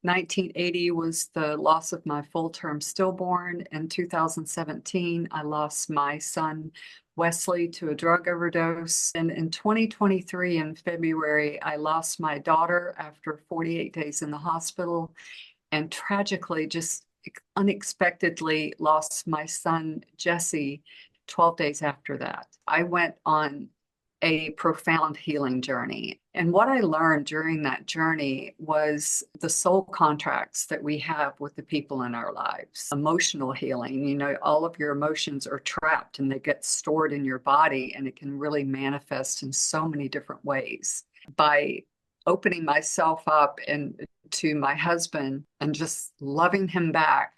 1980 was the loss of my full-term stillborn. In 2017, I lost my son, Wesley, to a drug overdose. And in 2023, in February, I lost my daughter after 48 days in the hospital, and tragically, just unexpectedly lost my son, Jesse, 12 days after that. I went on a profound healing journey. And what I learned during that journey was the soul contracts that we have with the people in our lives. Emotional healing, all of your emotions are trapped and they get stored in your body, and it can really manifest in so many different ways. By opening myself up and to my husband and just loving him back,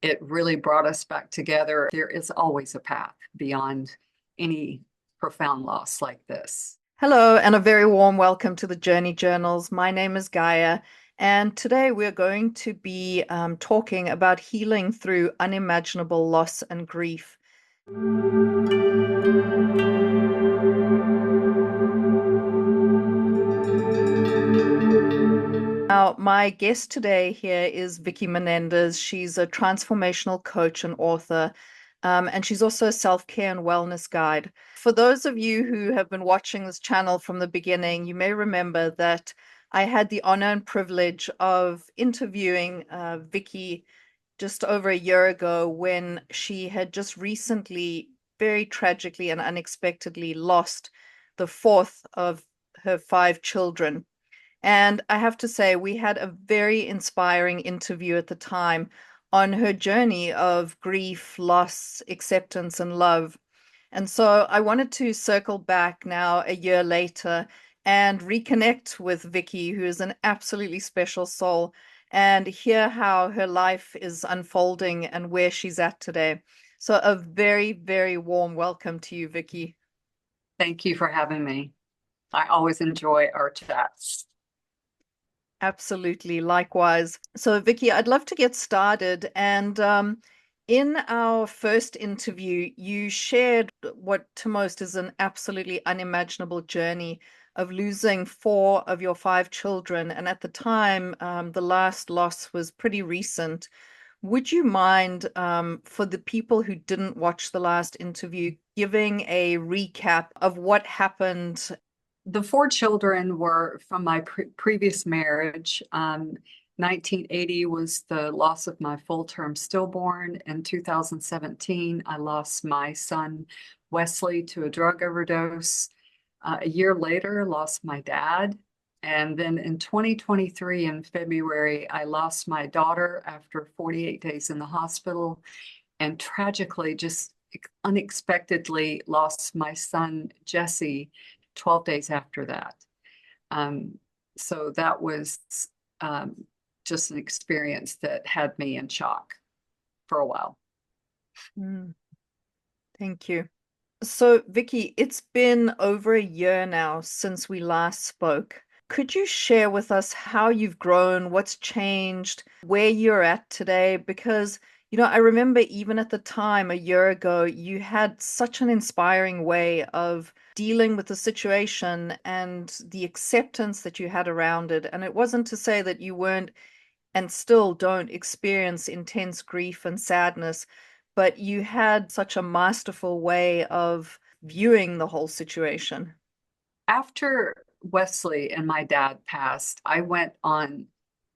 it really brought us back together. There is always a path beyond any profound loss like this. Hello, and a very warm welcome to the Journey Journals. My name is Gaia, and today we're going to be talking about healing through unimaginable loss and grief. Now, my guest today here is Vickie Menendez. She's a transformational coach and author, and she's also a self-care and wellness guide. For those of you who have been watching this channel from the beginning, you may remember that I had the honor and privilege of interviewing Vickie just over a year ago when she had just recently, very tragically and unexpectedly, lost the fourth of her 5 children. And I have to say, we had a very inspiring interview at the time on her journey of grief, loss, acceptance, and love. And so I wanted to circle back now a year later and reconnect with Vickie, who is an absolutely special soul, and hear how her life is unfolding and where she's at today. So a very, very warm welcome to you, Vickie. Thank you for having me. I always enjoy our chats. Absolutely, likewise. So, Vickie, I'd love to get started. And in our first interview, you shared what to most is an absolutely unimaginable journey of losing 4 of your 5 children. And at the time, the last loss was pretty recent. Would you mind, for the people who didn't watch the last interview, giving a recap of what happened? The 4 children were from my previous marriage. 1980 was the loss of my full-term stillborn. In 2017, I lost my son, Wesley, to a drug overdose. A year later, lost my dad. And then in 2023, in February, I lost my daughter after 48 days in the hospital, and tragically, just unexpectedly lost my son, Jesse, 12 days after that. So that was just an experience that had me in shock for a while. Thank you. So, Vickie, it's been over a year now since we last spoke. Could you share with us how you've grown, what's changed, where you're at today? Because, I remember even at the time a year ago, you had such an inspiring way of dealing with the situation and the acceptance that you had around it. And it wasn't to say that you weren't and still don't experience intense grief and sadness, but you had such a masterful way of viewing the whole situation. After Wesley and my dad passed, I went on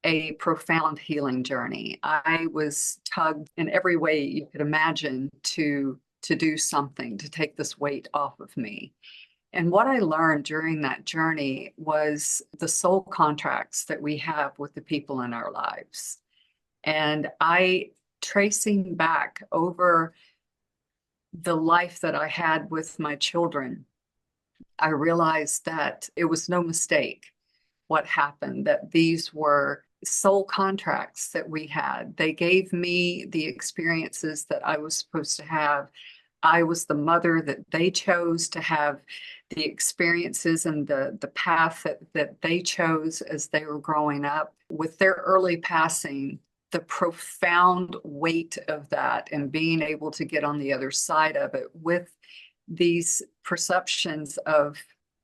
a profound healing journey. I was tugged in every way you could imagine to do something, to take this weight off of me. And what I learned during that journey was the soul contracts that we have with the people in our lives. And tracing back over the life that I had with my children, I realized that it was no mistake what happened, that these were soul contracts that we had. They gave me the experiences that I was supposed to have. I was the mother that they chose to have the experiences and the path that they chose as they were growing up. With their early passing, the profound weight of that and being able to get on the other side of it with these perceptions of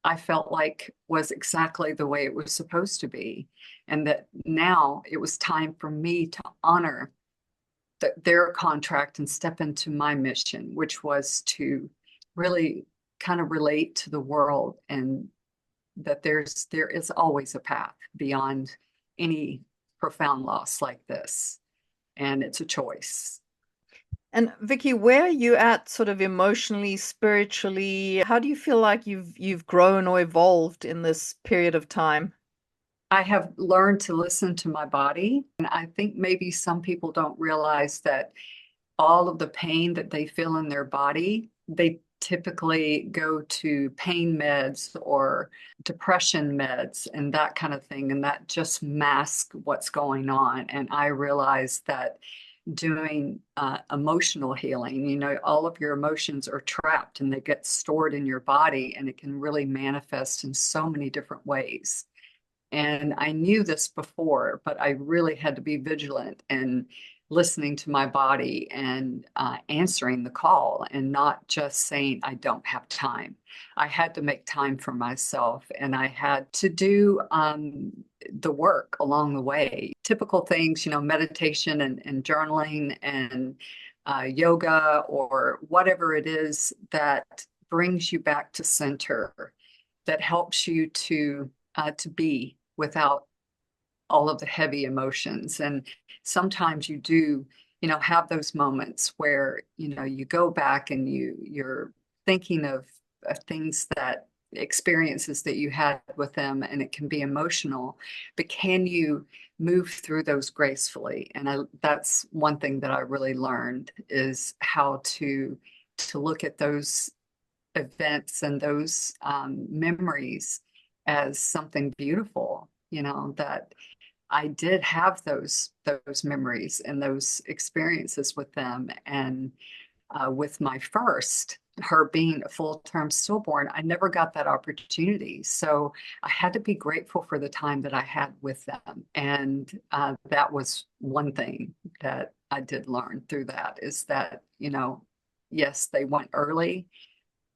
I felt like was exactly the way it was supposed to be. And that now it was time for me to honor their contract and step into my mission, which was to really kind of relate to the world, and that there is always a path beyond any profound loss like this. And it's a choice. And Vickie, where are you at sort of emotionally, spiritually? How do you feel like you've grown or evolved in this period of time? I have learned to listen to my body. And I think maybe some people don't realize that all of the pain that they feel in their body, they typically go to pain meds or depression meds and that kind of thing. And that just masks what's going on. And I realized that doing emotional healing, all of your emotions are trapped and they get stored in your body, and it can really manifest in so many different ways. And I knew this before, but I really had to be vigilant and listening to my body and answering the call and not just saying, I don't have time. I had to make time for myself, and I had to do the work along the way. Typical things, meditation and journaling and yoga or whatever it is that brings you back to center, that helps you to be without all of the heavy emotions. And sometimes you do, have those moments where, you go back and you're thinking of things that experiences that you had with them, and it can be emotional, but can you move through those gracefully? And that's one thing that I really learned, is how to look at those events and those memories as something beautiful, that I did have those memories and those experiences with them. And with my first, her being a full-term stillborn, I never got that opportunity. So I had to be grateful for the time that I had with them. And that was one thing that I did learn through that, is that, yes, they went early,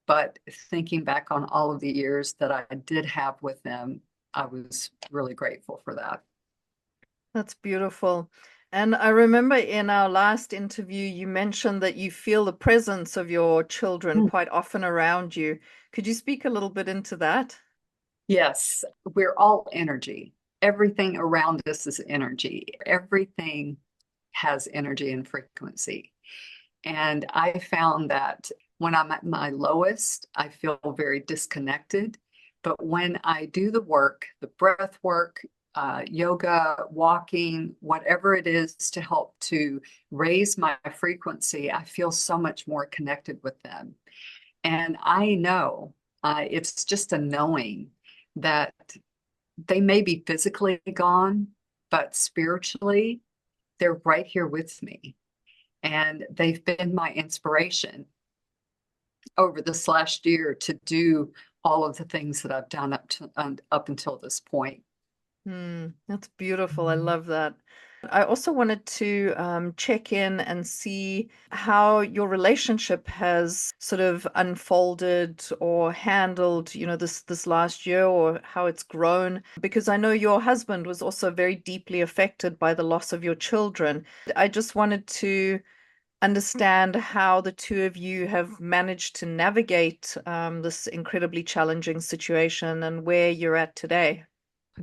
but thinking back on all of the years that I did have with them, I was really grateful for that. That's beautiful. And I remember in our last interview, you mentioned that you feel the presence of your children Mm. quite often around you. Could you speak a little bit into that? Yes, we're all energy. Everything around us is energy. Everything has energy and frequency. And I found that when I'm at my lowest, I feel very disconnected. But when I do the work, the breath work, yoga, walking, whatever it is to help to raise my frequency, I feel so much more connected with them. And I know, it's just a knowing that they may be physically gone, but spiritually, they're right here with me. And they've been my inspiration over this last year to do all of the things that I've done up until this point. That's beautiful. I love that. I also wanted to check in and see how your relationship has sort of unfolded or handled, this last year, or how it's grown, because I know your husband was also very deeply affected by the loss of your children. I just wanted to understand how the two of you have managed to navigate this incredibly challenging situation and where you're at today.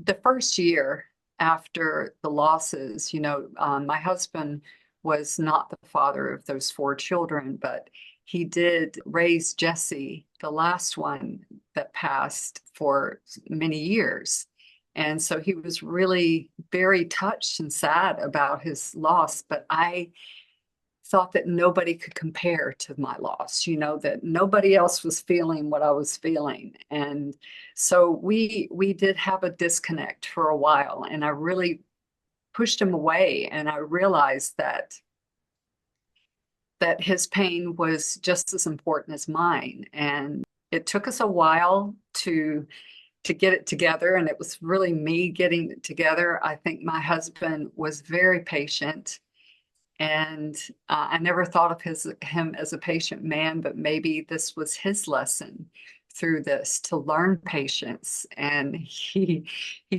The first year after the losses, my husband was not the father of those four children, but he did raise Jesse, the last one that passed, for many years. And so he was really very touched and sad about his loss. But I thought that nobody could compare to my loss, that nobody else was feeling what I was feeling. And so we did have a disconnect for a while, and I really pushed him away, and I realized that his pain was just as important as mine. And it took us a while to get it together, and it was really me getting it together. I think my husband was very patient, and I never thought of him as a patient man, but maybe this was his lesson through this to learn patience, and he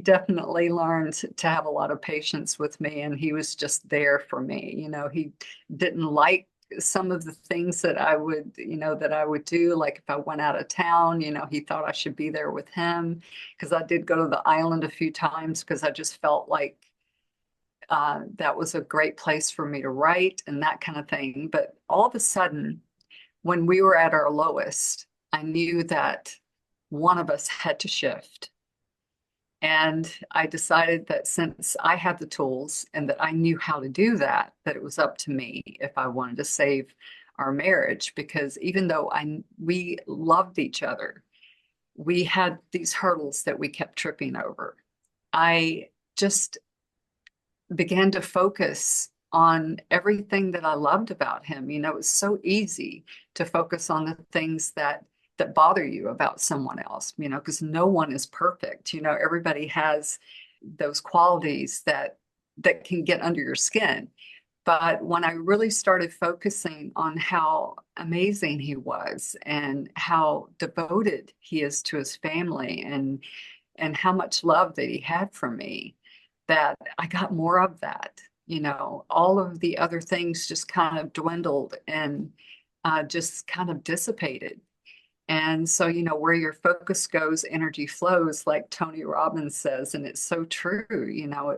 definitely learned to have a lot of patience with me, and he was just there for me. He didn't like some of the things that I would do. Like if I went out of town, he thought I should be there with him, because I did go to the island a few times because I just felt like that was a great place for me to write and that kind of thing. But all of a sudden, when we were at our lowest, I knew that one of us had to shift. And I decided that since I had the tools and that I knew how to do that, that it was up to me if I wanted to save our marriage. Because even though we loved each other, we had these hurdles that we kept tripping over. I just began to focus on everything that I loved about him. It's so easy to focus on the things that bother you about someone else, because no one is perfect. Everybody has those qualities that can get under your skin. But when I really started focusing on how amazing he was and how devoted he is to his family and how much love that he had for me, that I got more of that. All of the other things just kind of dwindled and just kind of dissipated. And so, where your focus goes, energy flows, like Tony Robbins says, and it's so true.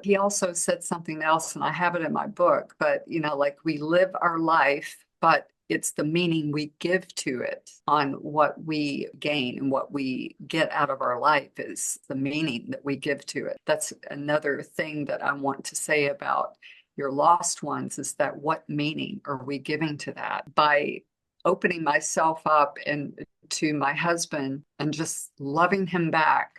He also said something else, and I have it in my book, but, like we live our life, but it's the meaning we give to it on what we gain and what we get out of our life is the meaning that we give to it. That's another thing that I want to say about your lost ones is that what meaning are we giving to that? By opening myself up and to my husband and just loving him back,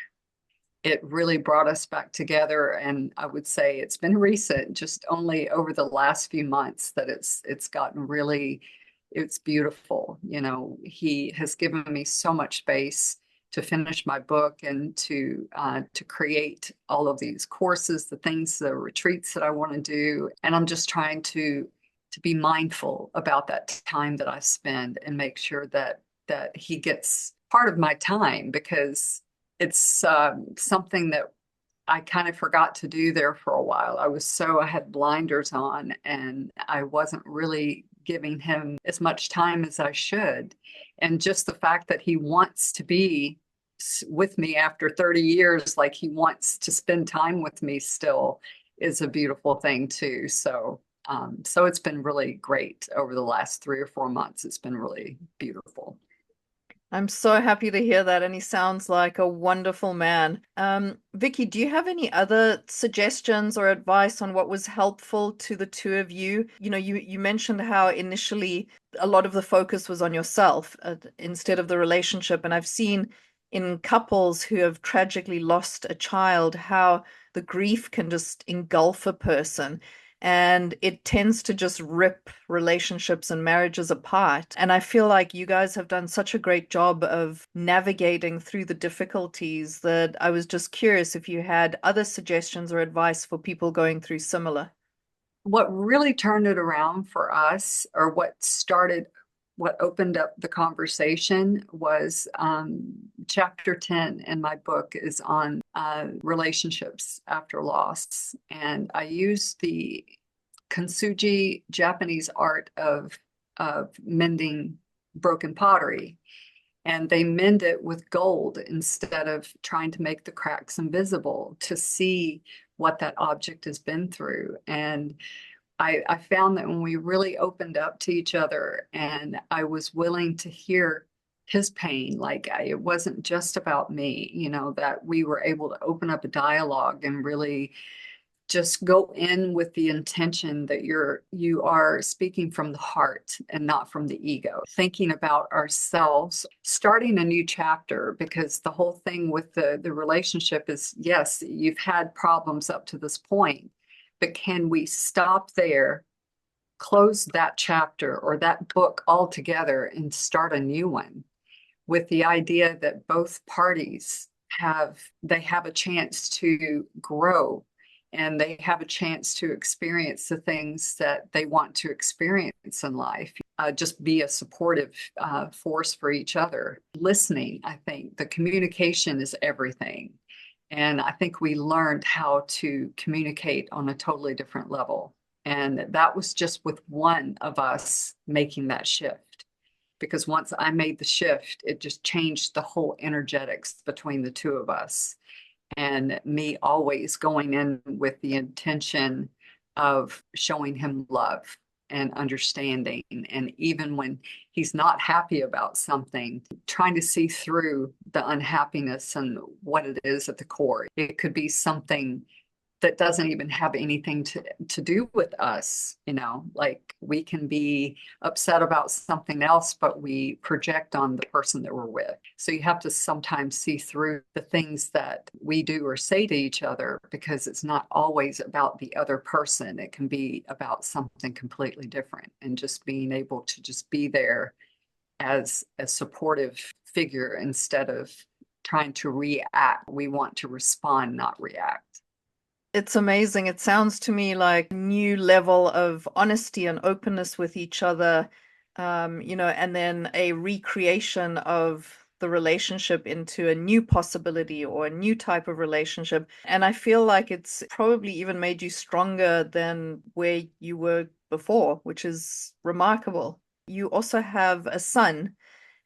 it really brought us back together. And I would say it's been recent, just only over the last few months, that it's gotten really, it's beautiful. He has given me so much space to finish my book and to create all of these courses, the retreats that I want to do. And I'm just trying to be mindful about that time that I spend and make sure that he gets part of my time, because it's something that I kind of forgot to do there for a while. I had blinders on and I wasn't really giving him as much time as I should. And just the fact that he wants to be with me after 30 years, like he wants to spend time with me still, is a beautiful thing too. So it's been really great over the last 3 or 4 months. It's been really beautiful. I'm so happy to hear that, and he sounds like a wonderful man. Vickie, do you have any other suggestions or advice on what was helpful to the two of you? You mentioned how initially a lot of the focus was on yourself instead of the relationship, and I've seen in couples who have tragically lost a child how the grief can just engulf a person. And it tends to just rip relationships and marriages apart. And I feel like you guys have done such a great job of navigating through the difficulties that I was just curious if you had other suggestions or advice for people going through similar. What really turned it around for us, or what opened up the conversation, was chapter 10 in my book is on relationships after loss. And I used the kintsugi Japanese art of mending broken pottery. And they mend it with gold instead of trying to make the cracks invisible to see what that object has been through. And I found that when we really opened up to each other and I was willing to hear his pain, it wasn't just about me, that we were able to open up a dialogue and really just go in with the intention that you are speaking from the heart and not from the ego, thinking about ourselves, starting a new chapter, because the whole thing with the relationship is, yes, you've had problems up to this point, but can we stop there, close that chapter or that book altogether and start a new one with the idea that both parties have a chance to grow and they have a chance to experience the things that they want to experience in life. Just be a supportive force for each other. Listening, I think the communication is everything. And I think we learned how to communicate on a totally different level. And that was just with one of us making that shift. Because once I made the shift, it just changed the whole energetics between the two of us. And me always going in with the intention of showing him love and understanding. And even when he's not happy about something, trying to see through the unhappiness and what it is at the core. It could be something that doesn't even have anything to do with us, like we can be upset about something else, but we project on the person that we're with. So you have to sometimes see through the things that we do or say to each other, because it's not always about the other person. It can be about something completely different, and just being able to just be there as a supportive figure instead of trying to react. We want to respond, not react. It's amazing. It sounds to me like a new level of honesty and openness with each other, and then a recreation of the relationship into a new possibility or a new type of relationship. And I feel like it's probably even made you stronger than where you were before, which is remarkable. You also have a son,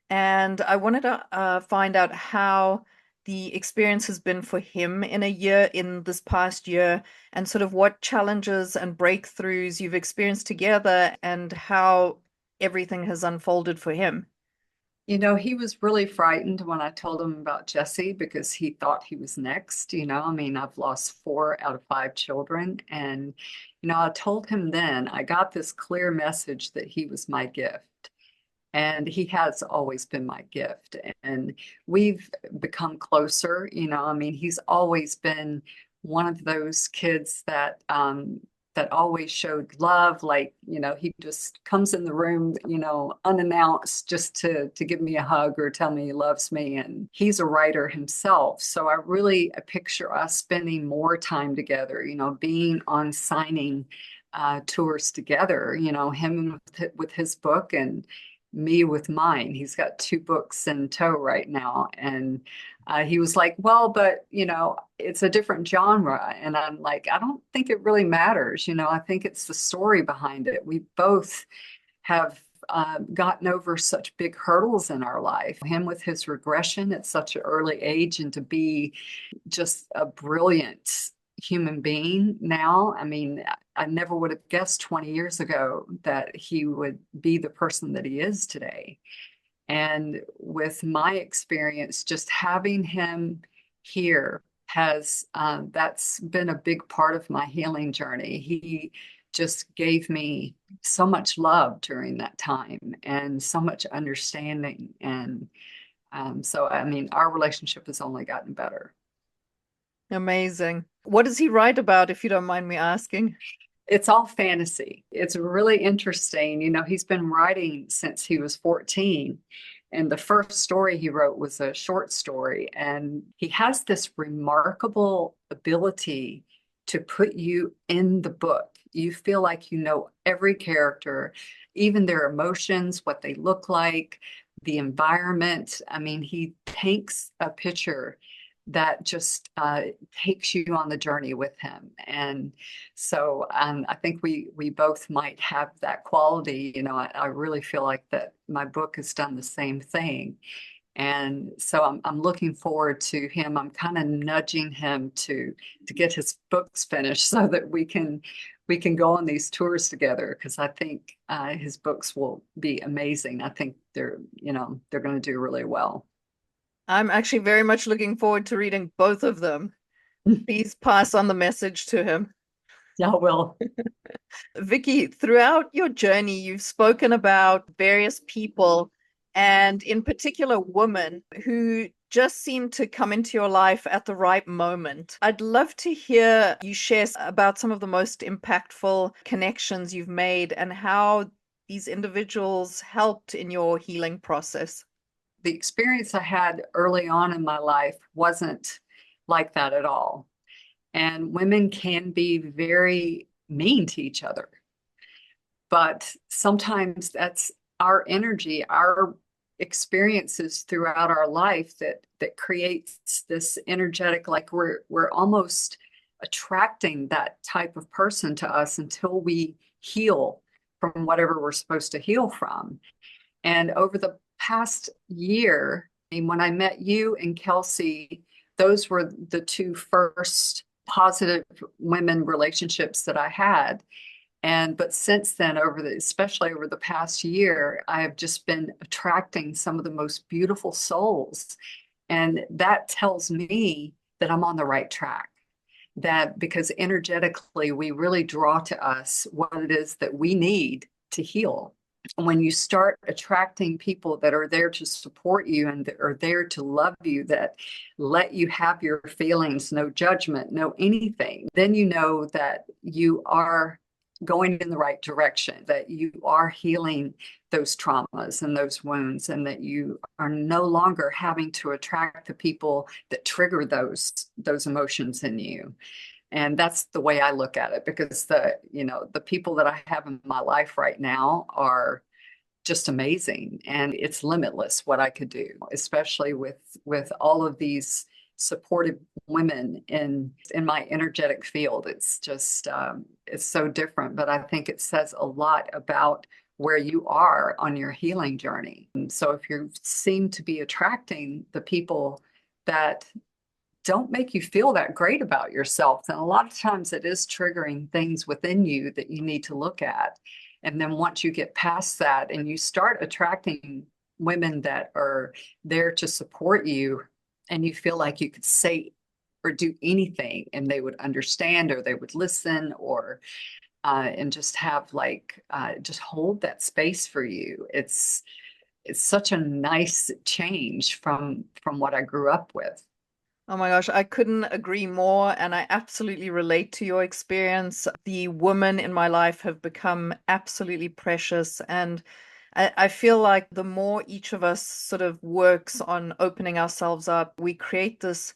and I wanted to find out how the experience has been for him in this past year, and sort of what challenges and breakthroughs you've experienced together, and how everything has unfolded for him. He was really frightened when I told him about Jesse, because he thought he was next. I mean, I've lost 4 out of 5 children. And, I told him then, I got this clear message that he was my gift. And he has always been my gift. And we've become closer. I mean, he's always been one of those kids that always showed love. Like, he just comes in the room, unannounced, just to give me a hug or tell me he loves me. And he's a writer himself. So I picture us spending more time together, being on signing tours together, him with his book and me with mine. He's got 2 books in tow right now. And he was like, well, but, it's a different genre. And I'm like, I don't think it really matters. I think it's the story behind it. We both have gotten over such big hurdles in our life. Him with his regression at such an early age, and to be just a brilliant human being now. I mean, I never would have guessed 20 years ago that he would be the person that he is today. And with my experience, just having him here has that's been a big part of my healing journey. He just gave me so much love during that time and so much understanding. And so, I mean, our relationship has only gotten better. Amazing. What does he write about, if you don't mind me asking? It's all fantasy. It's really interesting. He's been writing since he was 14. And the first story he wrote was a short story. And he has this remarkable ability to put you in the book. You feel like you know every character, even their emotions, what they look like, the environment. I mean, he paints a picture that just takes you on the journey with him. And so I think we both might have that quality. I really feel like that my book has done the same thing. And so I'm looking forward to him. I'm kind of nudging him to get his books finished so that we can go on these tours together, because I think his books will be amazing. I think they're going to do really well. I'm actually very much looking forward to reading both of them. Please pass on the message to him. Yeah, well, Vickie, throughout your journey, you've spoken about various people, and in particular, women who just seem to come into your life at the right moment. I'd love to hear you share about some of the most impactful connections you've made and how these individuals helped in your healing process. the experience I had early on in my life wasn't like that at all. And women can be very mean to each other. But sometimes that's our energy, our experiences throughout our life that creates this energetic, like we're almost attracting that type of person to us until we heal from whatever we're supposed to heal from. And over the past year, and when I met you and Kelsey, those were the two first positive women relationships that I had. And but since then, especially over the past year, I have just been attracting some of the most beautiful souls. And that tells me that I'm on the right track. That because energetically, we really draw to us what it is that we need to heal. When you start attracting people that are there to support you and that are there to love you, that let you have your feelings, no judgment, no anything, then you know that you are going in the right direction, that you are healing those traumas and those wounds, and that you are no longer having to attract the people that trigger those emotions in you. And that's the way I look at it, because the people that I have in my life right now are just amazing, and it's limitless what I could do, especially with all of these supportive women in my energetic field. It's just it's so different, but I think it says a lot about where you are on your healing journey. And so if you seem to be attracting the people that don't make you feel that great about yourself, then a lot of times it is triggering things within you that you need to look at. And then once you get past that and you start attracting women that are there to support you, and you feel like you could say or do anything and they would understand, or they would listen, or and just have just hold that space for you. It's such a nice change from what I grew up with. Oh my gosh, I couldn't agree more. And I absolutely relate to your experience. The women in my life have become absolutely precious. And I feel like the more each of us sort of works on opening ourselves up, we create this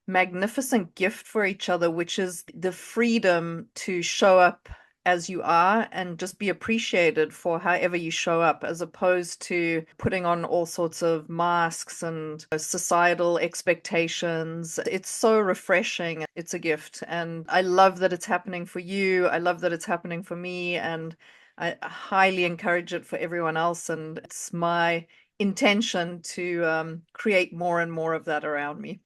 magnificent gift for each other, which is the freedom to show up as you are and just be appreciated for however you show up, as opposed to putting on all sorts of masks and societal expectations. It's so refreshing. It's a gift. And I love that it's happening for you. I love that it's happening for me. And I highly encourage it for everyone else. And it's my intention to create more and more of that around me.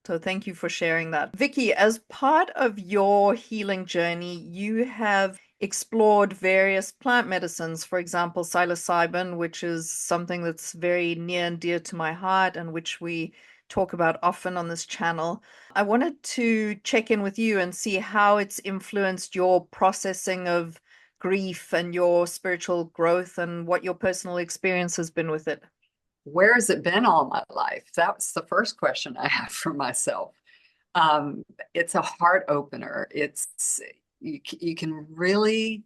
So thank you for sharing that. Vickie, as part of your healing journey, you have explored various plant medicines, for example, psilocybin, which is something that's very near and dear to my heart and which we talk about often on this channel. I wanted to check in with you and see how it's influenced your processing of grief and your spiritual growth and what your personal experience has been with it. Where has it been all my life? That's the first question I have for myself. It's a heart opener. You can really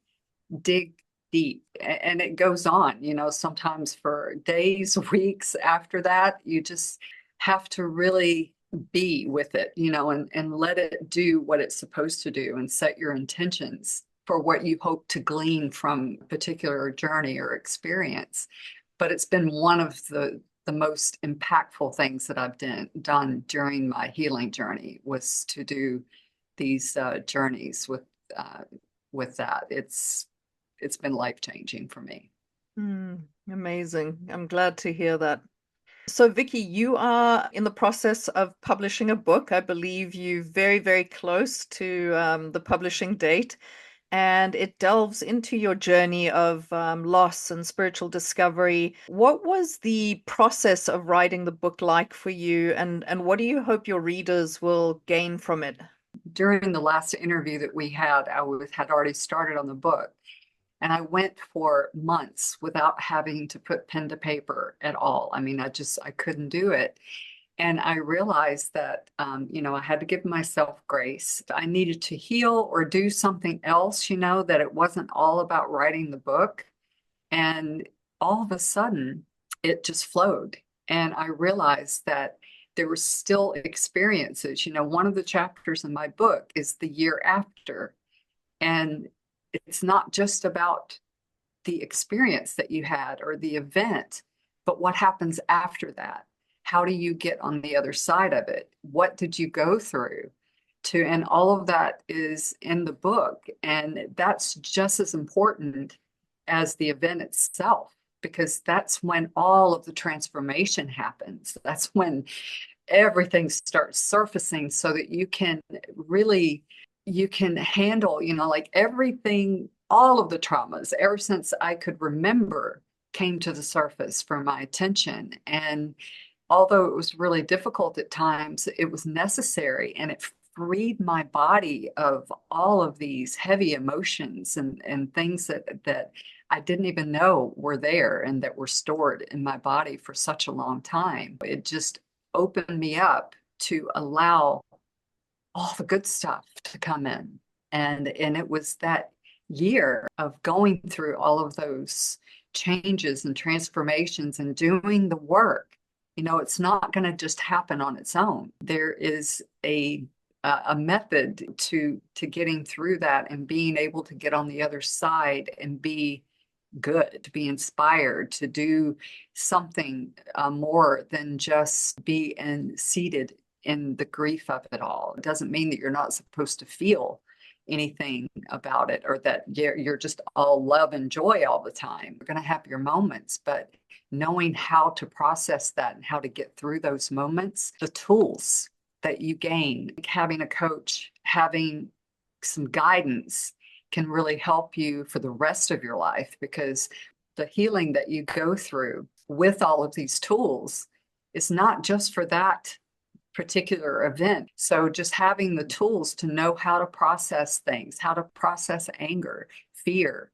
dig deep, and it goes on, sometimes for days, weeks after that. You just have to really be with it, and let it do what it's supposed to do, and set your intentions for what you hope to glean from a particular journey or experience. But it's been one of the most impactful things that I've done during my healing journey, was to do these journeys with that. It's been life changing for me. Amazing. I'm glad to hear that. So, Vickie, you are in the process of publishing a book. I believe you very, very close to the publishing date, and it delves into your journey of loss and spiritual discovery. What was the process of writing the book like for you, and what do you hope your readers will gain from it? During the last interview that we had, had already started on the book, and I went for months without having to put pen to paper at all. I mean, I couldn't do it. And I realized that, I had to give myself grace. I needed to heal or do something else, that it wasn't all about writing the book. And all of a sudden, it just flowed. And I realized that there were still experiences. One of the chapters in my book is the year after. And it's not just about the experience that you had or the event, but what happens after that? How do you get on the other side of it? What did you go through? And all of that is in the book. And that's just as important as the event itself, because that's when all of the transformation happens. That's when everything starts surfacing so that you can handle, like everything, all of the traumas ever since I could remember came to the surface for my attention. And although it was really difficult at times, it was necessary, and it freed my body of all of these heavy emotions and things that I didn't even know were there and that were stored in my body for such a long time. It just opened me up to allow all the good stuff to come in. And it was that year of going through all of those changes and transformations and doing the work. It's not going to just happen on its own. There is a method to getting through that and being able to get on the other side and be good, to be inspired, to do something more than just be seated in the grief of it all. It doesn't mean that you're not supposed to feel anything about it, or that you're just all love and joy all the time. You're going to have your moments, but knowing how to process that and how to get through those moments, the tools that you gain, like having a coach, having some guidance, can really help you for the rest of your life, because the healing that you go through with all of these tools is not just for that particular event. So just having the tools to know how to process things, how to process anger, fear,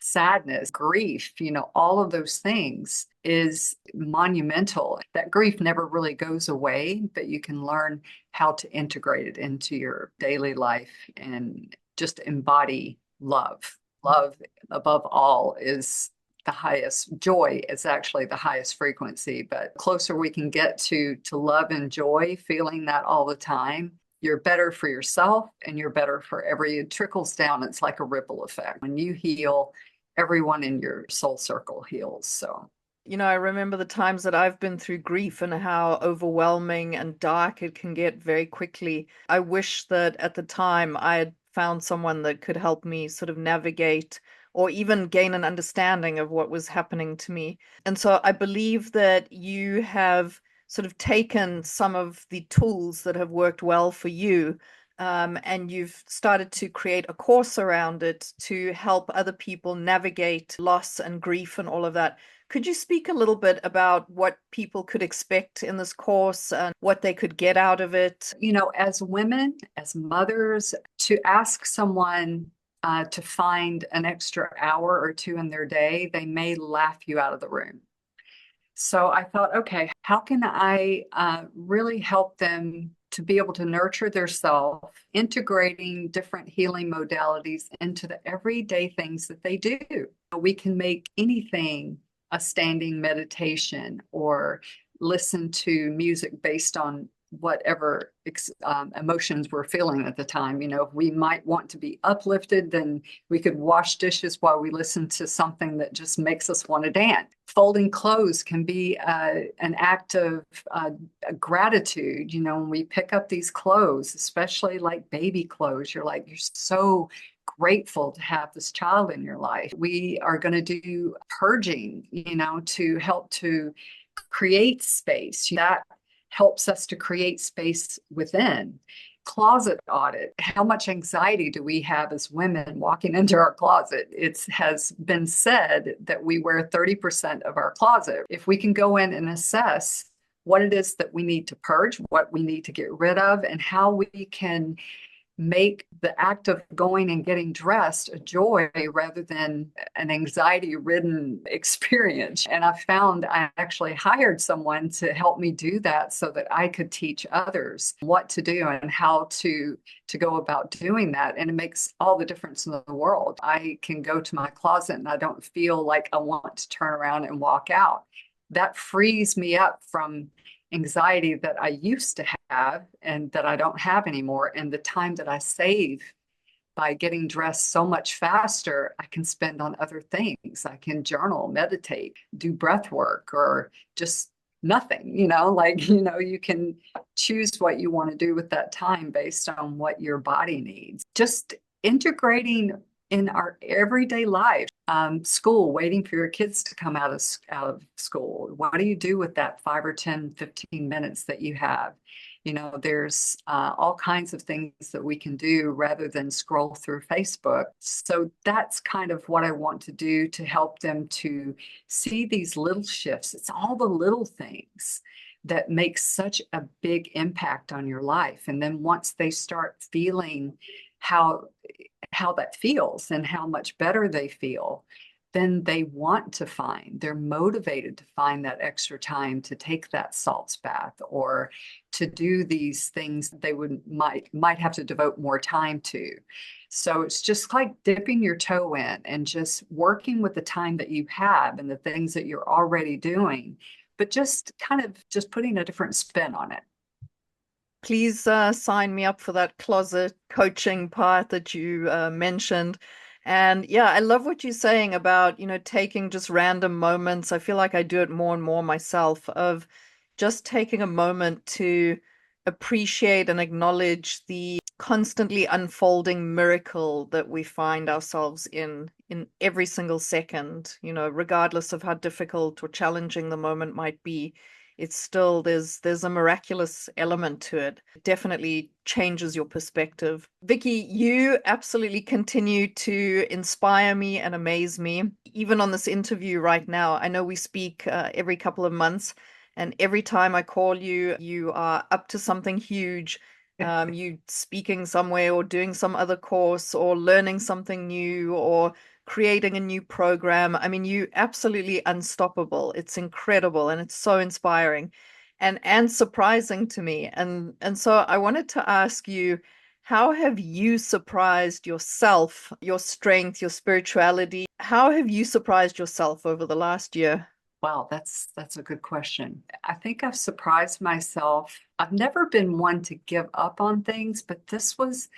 sadness, grief, all of those things is monumental. That grief never really goes away, but you can learn how to integrate it into your daily life and just embody love. Love above all is the highest. Joy is actually the highest frequency, but closer we can get to love and joy, feeling that all the time, you're better for yourself and you're better for it trickles down. It's like a ripple effect. When you heal, everyone in your soul circle heals. So I remember the times that I've been through grief and how overwhelming and dark it can get very quickly. I wish that at the time I had found someone that could help me sort of navigate or even gain an understanding of what was happening to me. And so I believe that you have sort of taken some of the tools that have worked well for you, and you've started to create a course around it to help other people navigate loss and grief and all of that. Could you speak a little bit about what people could expect in this course and what they could get out of it? As women, as mothers, to ask someone to find an extra hour or two in their day, they may laugh you out of the room. So I thought, okay, how can I really help them to be able to nurture their self, integrating different healing modalities into the everyday things that they do? We can make anything a standing meditation or listen to music based on whatever emotions we're feeling at the time. If we might want to be uplifted, then we could wash dishes while we listen to something that just makes us want to dance. Folding clothes can be an act of gratitude. When we pick up these clothes, especially like baby clothes, you're so grateful to have this child in your life. We are going to do purging, to help to create space. That helps us to create space within. Closet audit. How much anxiety do we have as women walking into our closet? It has been said that we wear 30% of our closet. If we can go in and assess what it is that we need to purge, what we need to get rid of, and how we can make the act of going and getting dressed a joy rather than an anxiety-ridden experience. And I found I actually hired someone to help me do that so that I could teach others what to do and how to go about doing that. And it makes all the difference in the world. I can go to my closet and I don't feel like I want to turn around and walk out. That frees me up from anxiety that I used to have and that I don't have anymore. And the time that I save by getting dressed so much faster, I can spend on other things. I can journal, meditate, do breath work, or just nothing, like, you can choose what you want to do with that time based on what your body needs. Just integrating in our everyday life. School, waiting for your kids to come out of school. What do you do with that 5 or 10, 15 minutes that you have? There's all kinds of things that we can do rather than scroll through Facebook. So that's kind of what I want to do to help them to see these little shifts. It's all the little things that make such a big impact on your life. And then once they start feeling how how that feels and how much better they feel, then they want to find, they're motivated to find that extra time to take that salts bath or to do these things they might have to devote more time to. So it's just like dipping your toe in and just working with the time that you have and the things that you're already doing, but just kind of just putting a different spin on it. Please sign me up for that closet coaching part that you mentioned. And yeah, I love what you're saying about, taking just random moments. I feel like I do it more and more myself, of just taking a moment to appreciate and acknowledge the constantly unfolding miracle that we find ourselves in every single second, regardless of how difficult or challenging the moment might be. It's still, there's a miraculous element to it. It definitely changes your perspective. Vickie, you absolutely continue to inspire me and amaze me. Even on this interview right now, I know we speak every couple of months, and every time I call you, you are up to something huge. You speaking somewhere or doing some other course or learning something new or creating a new program. I mean, you absolutely unstoppable. It's incredible and it's so inspiring and surprising to me. And so I wanted to ask you, how have you surprised yourself, your strength, your spirituality? How have you surprised yourself over the last year? Wow, that's a good question. I think I've surprised myself. I've never been one to give up on things, but this was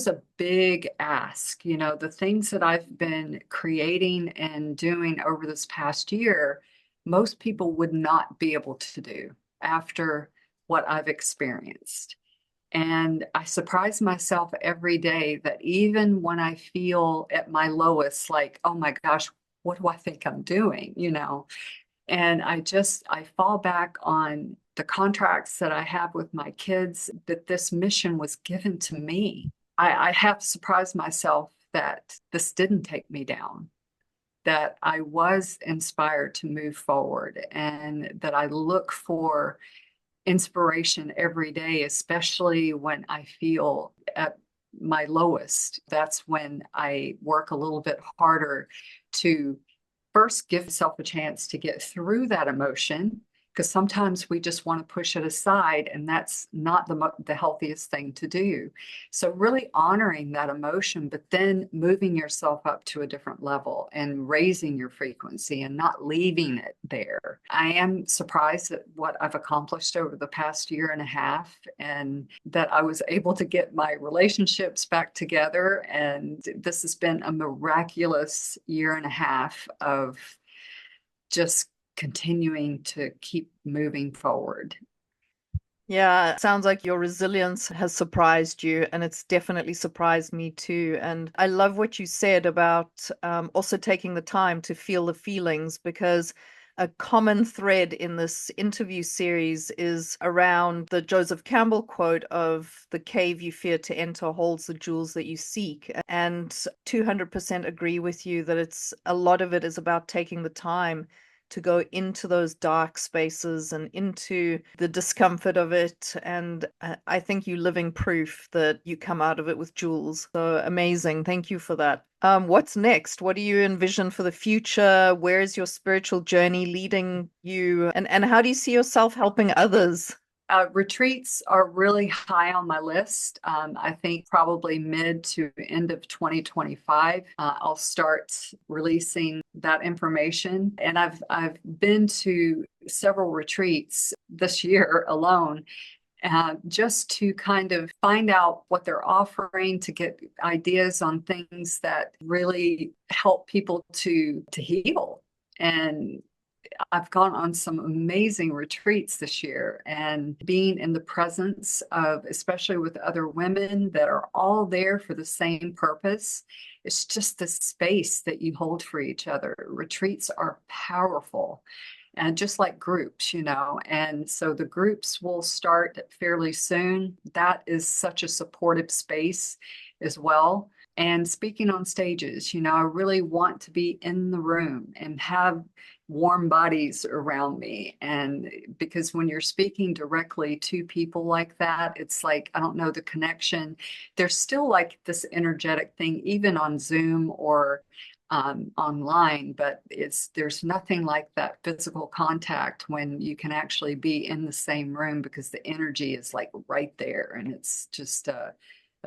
a big ask. The things that I've been creating and doing over this past year, most people would not be able to do after what I've experienced. And I surprise myself every day that even when I feel at my lowest, like, oh my gosh, what do I think I'm doing? And I fall back on the contracts that I have with my kids, that this mission was given to me. I have surprised myself that this didn't take me down, that I was inspired to move forward, and that I look for inspiration every day, especially when I feel at my lowest. That's when I work a little bit harder to first give myself a chance to get through that emotion, because sometimes we just want to push it aside, and that's not the healthiest thing to do. So really honoring that emotion, but then moving yourself up to a different level and raising your frequency and not leaving it there. I am surprised at what I've accomplished over the past year and a half, and that I was able to get my relationships back together. And this has been a miraculous year and a half of just continuing to keep moving forward. Yeah, it sounds like your resilience has surprised you, and it's definitely surprised me too. And I love what you said about also taking the time to feel the feelings, because a common thread in this interview series is around the Joseph Campbell quote of "the cave you fear to enter holds the jewels that you seek." And 200% agree with you that it's a lot of it is about taking the time to go into those dark spaces and into the discomfort of it. And I think you're living proof that you come out of it with jewels. So amazing. Thank you for that. What's next? What do you envision for the future? Where is your spiritual journey leading you? And how do you see yourself helping others? Retreats are really high on my list. I think probably mid to end of 2025, I'll start releasing that information. And I've been to several retreats this year alone, just to kind of find out what they're offering, to get ideas on things that really help people to heal. And I've gone on some amazing retreats this year, and being in the presence of, especially with other women that are all there for the same purpose, it's just the space that you hold for each other. Retreats are powerful. And just like groups, and so the groups will start fairly soon. That is such a supportive space as well. And speaking on stages, I really want to be in the room and have warm bodies around me. And because when you're speaking directly to people like that, it's like, I don't know, the connection. There's still like this energetic thing, even on Zoom or online, but there's nothing like that physical contact when you can actually be in the same room, because the energy is like right there, and it's just a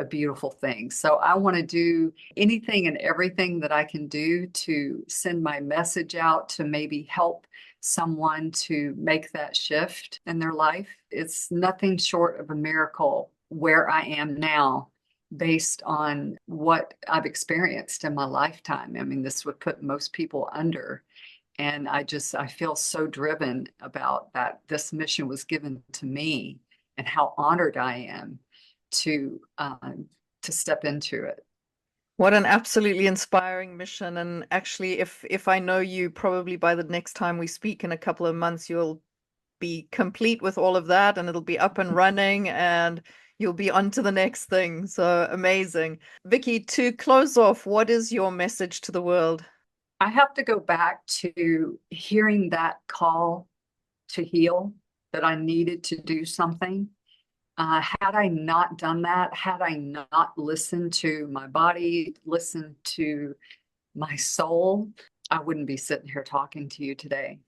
beautiful thing. So I want to do anything and everything that I can do to send my message out to maybe help someone to make that shift in their life. It's nothing short of a miracle where I am now, based on what I've experienced in my lifetime. I mean, this would put most people under. And I feel so driven about that. This mission was given to me, and how honored I am to step into it. What an absolutely inspiring mission. And actually, if I know you, probably by the next time we speak in a couple of months, you'll be complete with all of that, and it'll be up and running, and you'll be on to the next thing. So amazing. Vickie, to close off, what is your message to the world? I have to go back to hearing that call to heal, that I needed to do something. Had I not done that, had I not listened to my body, listened to my soul, I wouldn't be sitting here talking to you today.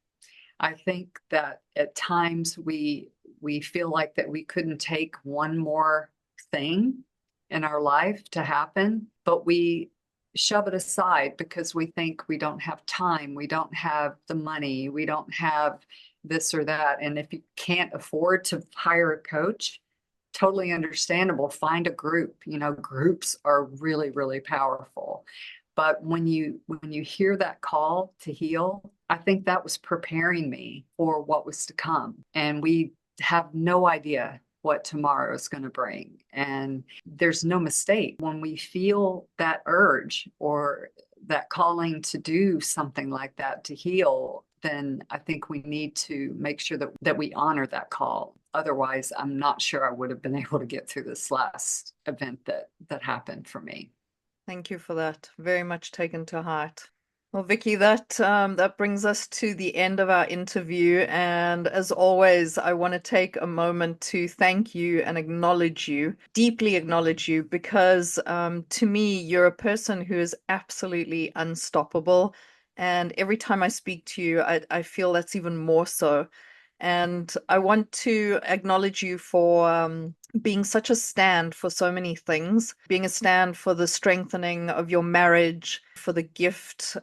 I think that at times we feel like that we couldn't take one more thing in our life to happen, but we shove it aside because we think we don't have time, we don't have the money, we don't have this or that. And if you can't afford to hire a coach, totally understandable. Find a group. Groups are really, really powerful. But when you hear that call to heal, I think that was preparing me for what was to come. And we have no idea what tomorrow is going to bring. And there's no mistake. When we feel that urge or that calling to do something like that to heal, then I think we need to make sure that we honor that call. Otherwise, I'm not sure I would have been able to get through this last event that happened for me. Thank you for that. Very much taken to heart. Well, Vickie, that brings us to the end of our interview. And as always, I want to take a moment to thank you and acknowledge you, deeply acknowledge you, because to me, you're a person who is absolutely unstoppable. And every time I speak to you, I feel that's even more so. And I want to acknowledge you for being such a stand for so many things, being a stand for the strengthening of your marriage, for the gift,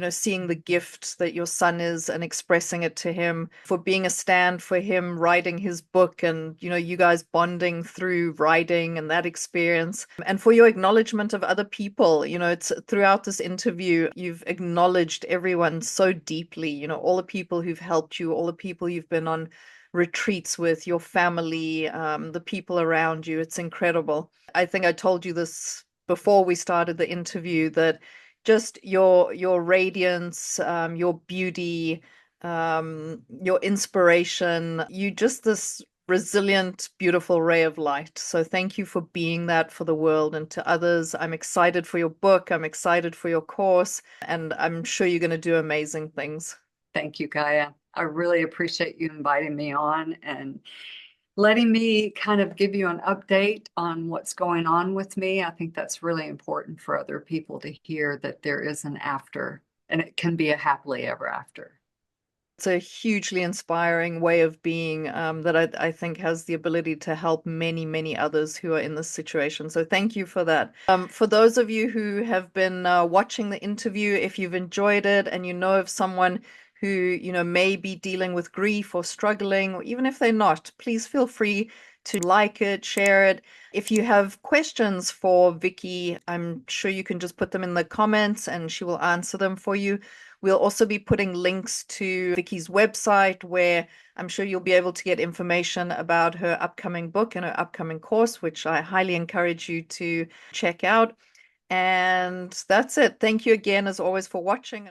seeing the gift that your son is and expressing it to him, for being a stand for him writing his book and, you guys bonding through writing and that experience, and for your acknowledgement of other people. It's throughout this interview, you've acknowledged everyone so deeply, all the people who've helped you, all the people you've been on retreats with, your family, the people around you. It's incredible. I think I told you this before we started the interview, that just your radiance, your beauty, your inspiration, you just this resilient, beautiful ray of light. So thank you for being that for the world and to others. I'm excited for your book. I'm excited for your course, and I'm sure you're going to do amazing things. Thank you, Gaia. I really appreciate you inviting me on and letting me kind of give you an update on what's going on with me. I think that's really important for other people to hear, that there is an after, and it can be a happily ever after. It's a hugely inspiring way of being that I think has the ability to help many, many others who are in this situation. So thank you for that. For those of you who have been watching the interview, if you've enjoyed it and you know of someone who, may be dealing with grief or struggling, or even if they're not, please feel free to like it, share it. If you have questions for Vickie, I'm sure you can just put them in the comments and she will answer them for you. We'll also be putting links to Vickie's website where I'm sure you'll be able to get information about her upcoming book and her upcoming course, which I highly encourage you to check out. And that's it. Thank you again, as always, for watching.